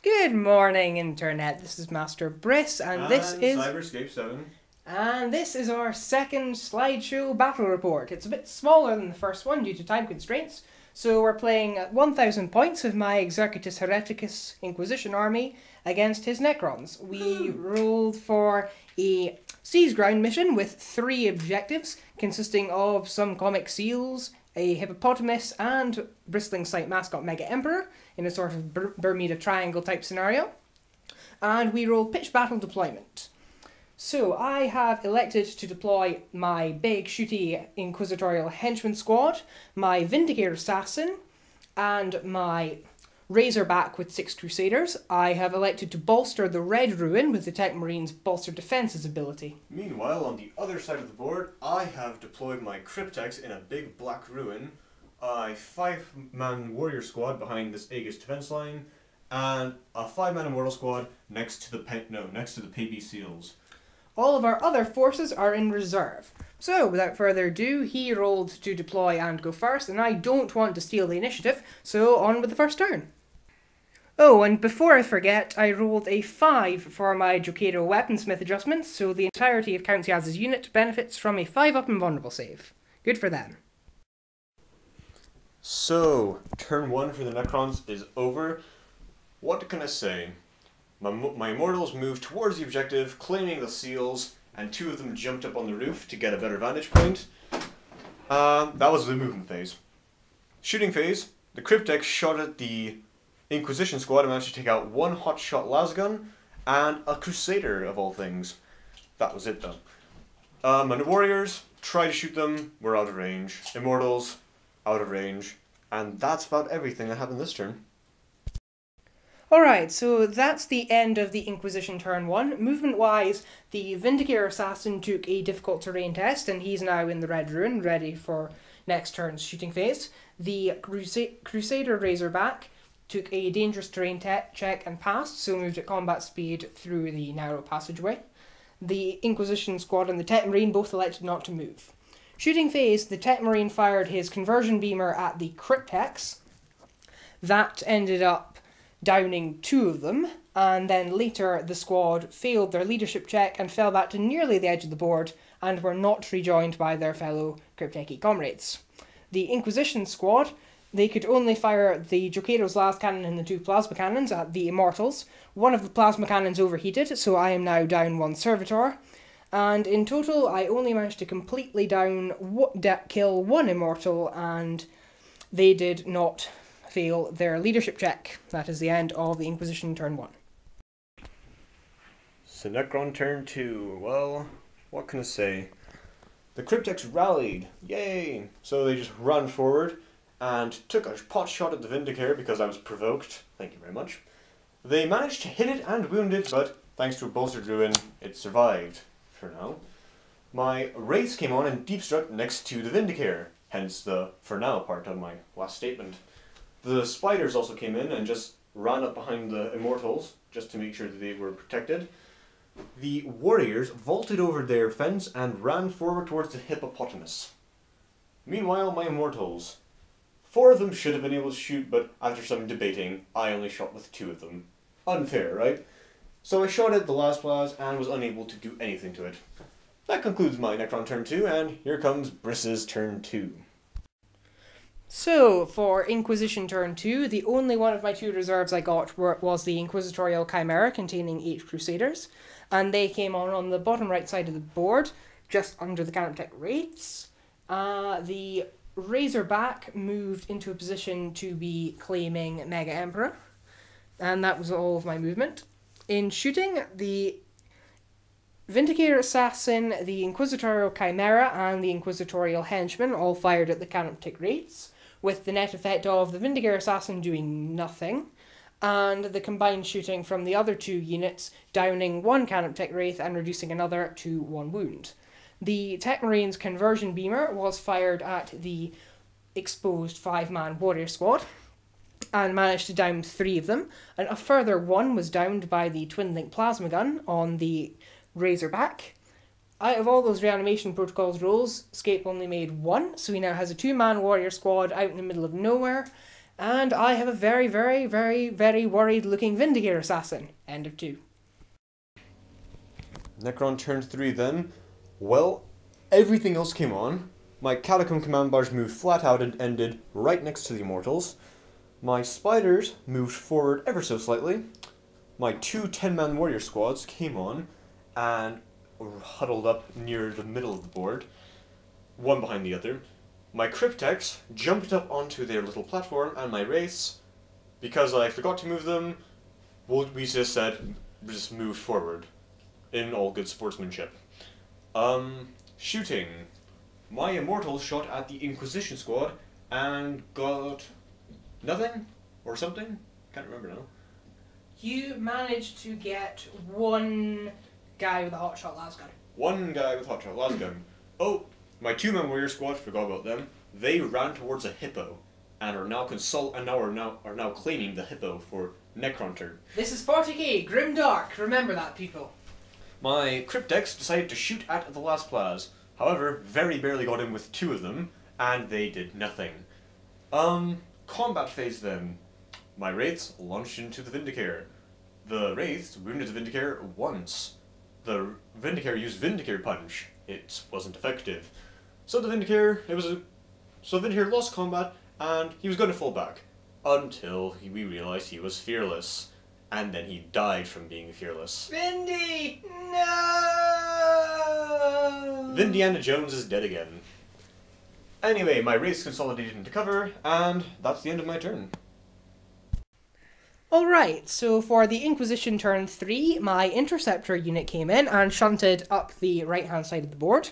Good morning, Internet. This is Master Briss, and this is Scape 7. And this is our second slideshow battle report. It's a bit smaller than the first one due to time constraints, so we're playing at 1,000 points of my Exercitus Hereticus Inquisition army against his Necrons. We rolled for a Seas Ground mission with 3 objectives, consisting of some comic seals, a hippopotamus, and bristling sight mascot Mega Emperor in a sort of Bermuda Triangle type scenario. And we rolled pitch battle deployment. So I have elected to deploy my big shooty Inquisitorial Henchman squad, my Vindicator Assassin, and my Razorback with 6 Crusaders. I have elected to bolster the Red Ruin with the Tech Marine's Bolster Defenses ability. Meanwhile, on the other side of the board, I have deployed my Cryptex in a big black ruin, a 5-man warrior squad behind this Aegis defense line, and a 5-man immortal squad next to the PB Seals. All of our other forces are in reserve. So, without further ado, he rolled to deploy and go first, and I don't want to steal the initiative, so on with the first turn. Oh, and before I forget, I rolled a 5 for my Jokado Weaponsmith adjustments, so the entirety of Coteaz's unit benefits from a 5-up invulnerable save. Good for them. So, turn 1 for the Necrons is over. What can I say? My immortals moved towards the objective, claiming the seals, and 2 of them jumped up on the roof to get a better vantage point. That was the movement phase. Shooting phase, the Cryptex shot at the Inquisition squad and managed to take out 1 hotshot lasgun and a Crusader, of all things. That was it, though. My warriors tried to shoot them, were out of range. Immortals, out of range. And that's about everything that happened this turn. Alright, so that's the end of the Inquisition turn 1. Movement-wise, the Vindicator Assassin took a difficult terrain test, and he's now in the Red Ruin, ready for next turn's shooting phase. The Crusader Razorback took a dangerous terrain check and passed, so moved at combat speed through the narrow passageway. The Inquisition squad and the Tech Marine both elected not to move. Shooting phase, the Tech Marine fired his conversion beamer at the Cryptex. That ended up downing 2 of them, and then later the squad failed their leadership check and fell back to nearly the edge of the board and were not rejoined by their fellow Crypteki comrades. The Inquisition squad, they could only fire the Jokado's last cannon and the 2 plasma cannons at the Immortals. One of the plasma cannons overheated, so I am now down 1 Servitor, and in total I only managed to completely kill 1 Immortal, and they did not fail their leadership check. That is the end of the Inquisition turn 1. So Necron turn 2. Well, what can I say? The Cryptex rallied. Yay! So they just ran forward and took a pot shot at the Vindicator because I was provoked. Thank you very much. They managed to hit it and wound it, but thanks to a bolstered ruin, it survived. For now. My Wraiths came on and deep struck next to the Vindicator. Hence the for now part of my last statement. The Spiders also came in and just ran up behind the Immortals, just to make sure that they were protected. The Warriors vaulted over their fence and ran forward towards the Hippopotamus. Meanwhile, my Immortals. 4 of them should have been able to shoot, but after some debating, I only shot with 2 of them. Unfair, right? So I shot at the last blast and was unable to do anything to it. That concludes my Necron turn 2, and here comes Briss's turn 2. So, for Inquisition turn 2, the only one of my 2 reserves I got was the Inquisitorial Chimera containing 8 Crusaders, and they came on the bottom right side of the board, just under the Canoptech Wraiths. The Razorback moved into a position to be claiming Mega Emperor, and that was all of my movement. In shooting, the Vindicator Assassin, the Inquisitorial Chimera, and the Inquisitorial Henchman all fired at the Canoptech Wraiths, with the net effect of the Vindicator Assassin doing nothing, and the combined shooting from the other 2 units downing 1 Canoptech Wraith and reducing another to 1 wound. The Tech Marine's conversion beamer was fired at the exposed 5-man warrior squad, and managed to down 3 of them, and a further 1 was downed by the twin-link plasma gun on the Razorback. Out of all those reanimation protocols rolls, Scape only made one, so he now has a 2-man warrior squad out in the middle of nowhere, and I have a very, very, very, very worried looking Vindicator assassin. End of 2. Necron turn 3 then. Well, everything else came on. My Catacomb command barge moved flat out and ended right next to the Immortals. My Spiders moved forward ever so slightly. My 2 10-man warrior squads came on and huddled up near the middle of the board, one behind the other. My Cryptex jumped up onto their little platform, and my Wraiths, because I forgot to move them, we just said, just moved forward, in all good sportsmanship. Shooting. My Immortals shot at the Inquisition squad, and got nothing, or something? Can't remember now. You managed to get one guy with a hotshot lasgun. One guy with hotshot lasgun. Oh, my 2-man warrior squad, forgot about them. They ran towards a hippo, and are now are now claiming the hippo for Necron turn. This is 40k, grim dark. Remember that, people. My Cryptex decided to shoot at the last Plaz. However, very barely got in with 2 of them, and they did nothing. Combat phase then. My Wraiths launched into the Vindicator. The Wraiths wounded the Vindicator once. The Vindicator used Vindicator Punch. It wasn't effective. So the Vindicator lost combat, and he was going to fall back. Until we realized he was fearless. And then he died from being fearless. Vindy! No! Vindiana Jones is dead again. Anyway, my Wraiths consolidated into cover, and that's the end of my turn. Alright, so for the Inquisition turn 3, my Interceptor unit came in and shunted up the right-hand side of the board.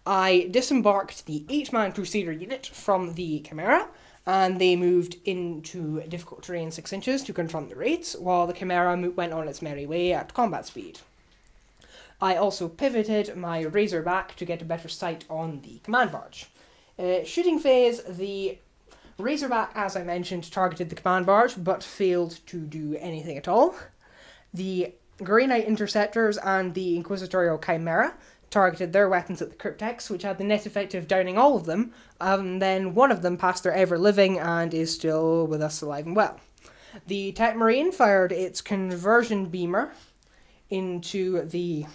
I disembarked the 8-man Crusader unit from the Chimera, and they moved into difficult terrain 6 inches to confront the Wraiths, while the Chimera went on its merry way at combat speed. I also pivoted my Razorback to get a better sight on the command barge. Shooting phase, the Razorback, as I mentioned, targeted the command barge, but failed to do anything at all. The Grey Knight Interceptors and the Inquisitorial Chimera targeted their weapons at the Cryptex, which had the net effect of downing all of them, and then one of them passed their ever-living and is still with us alive and well. The Tech Marine fired its conversion beamer into the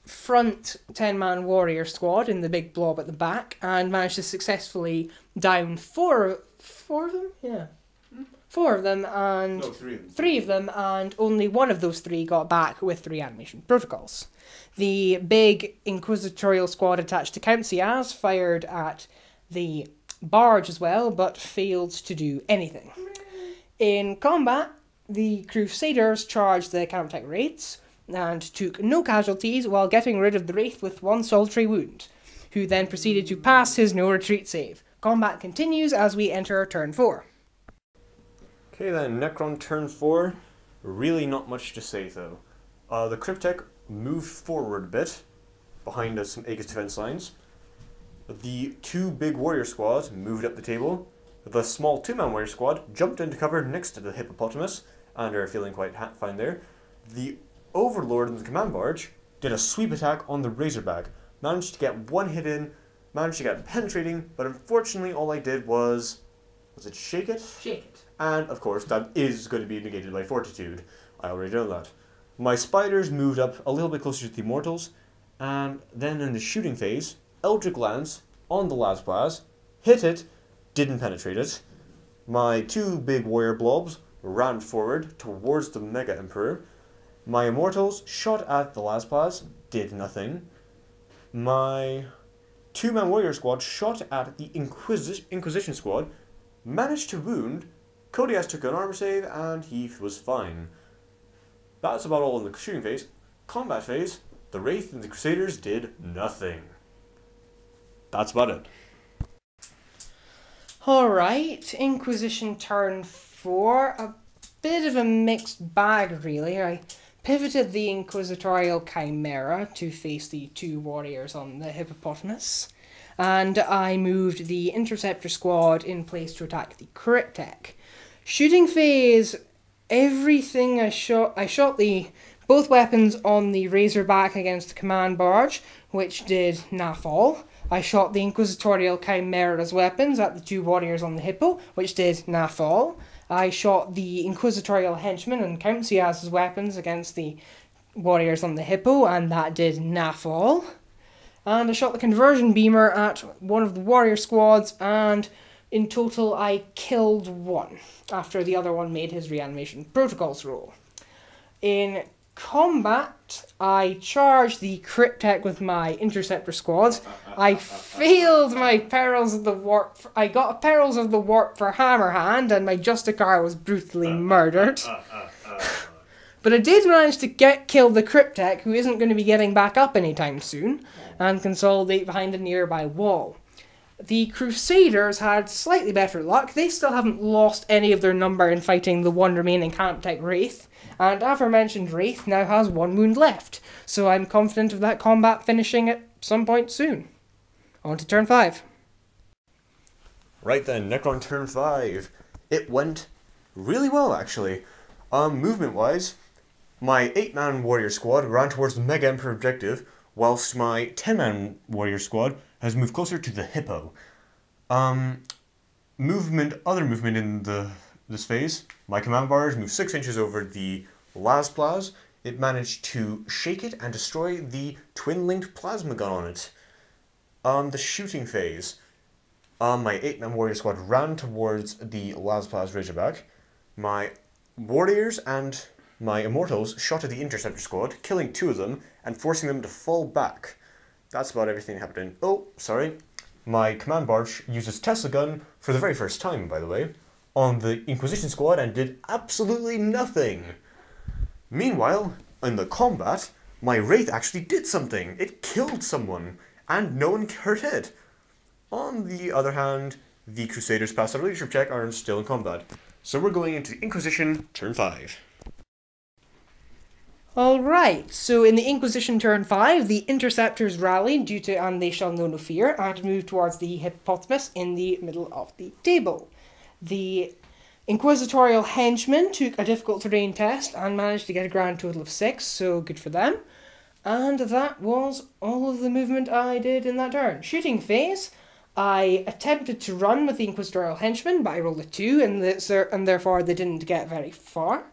front 10-man warrior squad in the big blob at the back, and managed to successfully down four of them? Yeah. 4 of them, and... No, 3 of them. 3 of them, and only one of those 3 got back with the reanimation protocols. The big Inquisitorial squad attached to Coteaz fired at the barge as well, but failed to do anything. In combat, the Crusaders charged the Counter-Attack Wraiths, and took no casualties while getting rid of the Wraith with 1 solitary wound, who then proceeded to pass his no-retreat save. Combat continues as we enter turn 4. Okay then, Necron turn 4. Really not much to say though. The Cryptek moved forward a bit, behind some Aegis defense lines. The 2 big warrior squads moved up the table. The small 2-man warrior squad jumped into cover next to the hippopotamus, and are feeling quite fine there. The Overlord in the command barge did a sweep attack on the Razorback, managed to get 1 hit in, managed to get penetrating, but unfortunately all I did was it shake it? Shake it. And of course that is going to be negated by Fortitude. I already know that. My Spiders moved up a little bit closer to the Immortals, and then in the shooting phase, Eldritch Lance on the last Plaz, hit it, didn't penetrate it. My 2 big warrior blobs ran forward towards the Mega Emperor. My Immortals shot at the last Plaz, did nothing. My 2-man warrior squad shot at the Inquisition squad, managed to wound. Coteaz took an armor save, and he was fine. That's about all in the shooting phase. Combat phase, the Wraith and the Crusaders did nothing. That's about it. Alright, Inquisition turn 4. A bit of a mixed bag, really. I pivoted the Inquisitorial Chimera to face the 2 warriors on the hippopotamus, and I moved the Interceptor squad in place to attack the Cryptek. Shooting phase, everything I shot the both weapons on the Razorback against the Command Barge, which did naff all. I shot the Inquisitorial Chimera's weapons at the 2 warriors on the Hippo, which did naff all. I shot the Inquisitorial Henchman and Coteaz's weapons against the warriors on the Hippo, and that did naff all. And I shot the Conversion Beamer at one of the warrior squads, and in total I killed 1, after the other one made his reanimation protocols roll. In combat, I charged the Cryptek with my Interceptor squads. I failed my Perils of the Warp. I got Perils of the Warp for Hammerhand, and my Justicar was brutally murdered. But I did manage to kill the Cryptek, who isn't going to be getting back up anytime soon, and consolidate behind a nearby wall. The Crusaders had slightly better luck. They still haven't lost any of their number in fighting the 1 remaining Camptech Wraith, and aforementioned Wraith now has 1 wound left, so I'm confident of that combat finishing at some point soon. On to turn 5. Right then, Necron turn 5. It went really well, actually. Movement-wise, my 8-man warrior squad ran towards the Mega Emperor objective, whilst my 10-man warrior squad has moved closer to the Hippo. Other movement in this phase, my command barge moved 6 inches over the Lasplaz. It managed to shake it and destroy the twin-linked plasma gun on it. The shooting phase, my 8-man warrior squad ran towards the Lasplaz Razorback. My warriors and my immortals shot at the Interceptor squad, killing 2 of them and forcing them to fall back. That's about everything happening. Oh, sorry. My command barge uses Tesla gun for the very first time, by the way, on the Inquisition squad and did absolutely nothing. Meanwhile, in the combat, my Wraith actually did something. It killed someone, and no one hurt it. On the other hand, the Crusaders passed their leadership check and are still in combat. So we're going into Inquisition turn 5. Alright, so in the Inquisition turn 5, the Interceptors rallied due to And They Shall Know No Fear and moved towards the Hippopotamus in the middle of the table. The Inquisitorial Henchmen took a difficult terrain test and managed to get a grand total of 6, so good for them. And that was all of the movement I did in that turn. Shooting phase, I attempted to run with the Inquisitorial Henchmen, but I rolled a 2, and therefore they didn't get very far.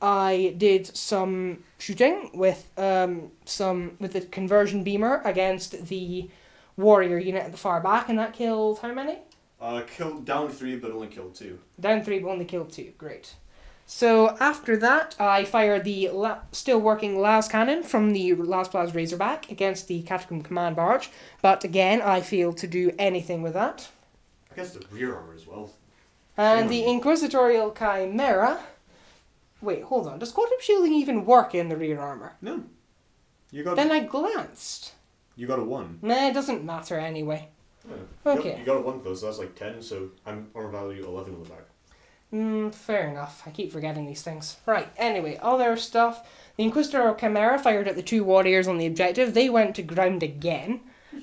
I did some shooting with the Conversion Beamer against the warrior unit at the far back, and that killed how many? Killed down 3, but only killed 2. Down 3, but only killed 2. Great. So after that, I fired the still working las cannon from the Lasplaz Razorback against the Catacomb Command Barge, but again, I failed to do anything with that. I guess the rear armor as well. And the Inquisitorial Chimera. Wait, hold on. Does quantum shielding even work in the rear armor? No. You got. Then I glanced. You got a 1. Nah, it doesn't matter anyway. Yeah. Okay. You got a 1 though, so that's like 10. So I'm armor value 11 on the back. Fair enough. I keep forgetting these things. Right, anyway, other stuff. The Inquisitorial Chimera fired at the 2 warriors on the objective. They went to ground again,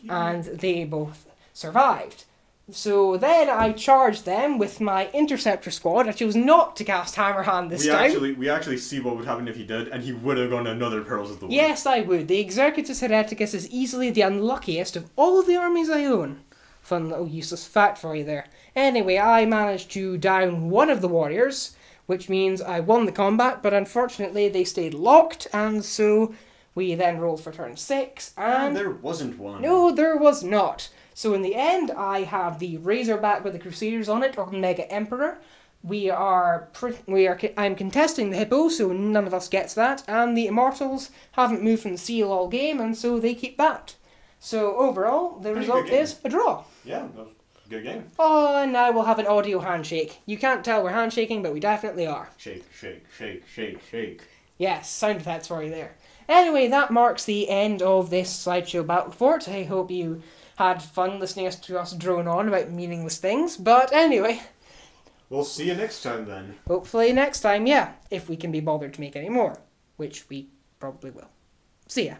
and they both survived. So then I charged them with my Interceptor squad. I chose not to cast Hammerhand this time. We actually see what would happen if he did, and he would have gone another Perils of the War. Yes, I would. The Executus Hereticus is easily the unluckiest of all of the armies I own. Fun little useless fact for you there. Anyway, I managed to down one of the warriors, which means I won the combat, but unfortunately they stayed locked, and so we then rolled for turn 6, and... there wasn't one. No, there was not. So in the end, I have the Razorback with the Crusaders on it, or Mega Emperor. I'm contesting the Hippo, so none of us gets that, and the Immortals haven't moved from the seal all game, and so they keep that. So overall, the result is a draw. Yeah, that was a good game. Oh, and now we'll have an audio handshake. You can't tell we're handshaking, but we definitely are. Shake, shake, shake, shake, shake. Yes, sound effects for you there. Anyway, that marks the end of this slideshow battle fort. I hope you had fun listening to us drone on about meaningless things, but anyway. We'll see you next time then. Hopefully next time, yeah, if we can be bothered to make any more, which we probably will. See ya.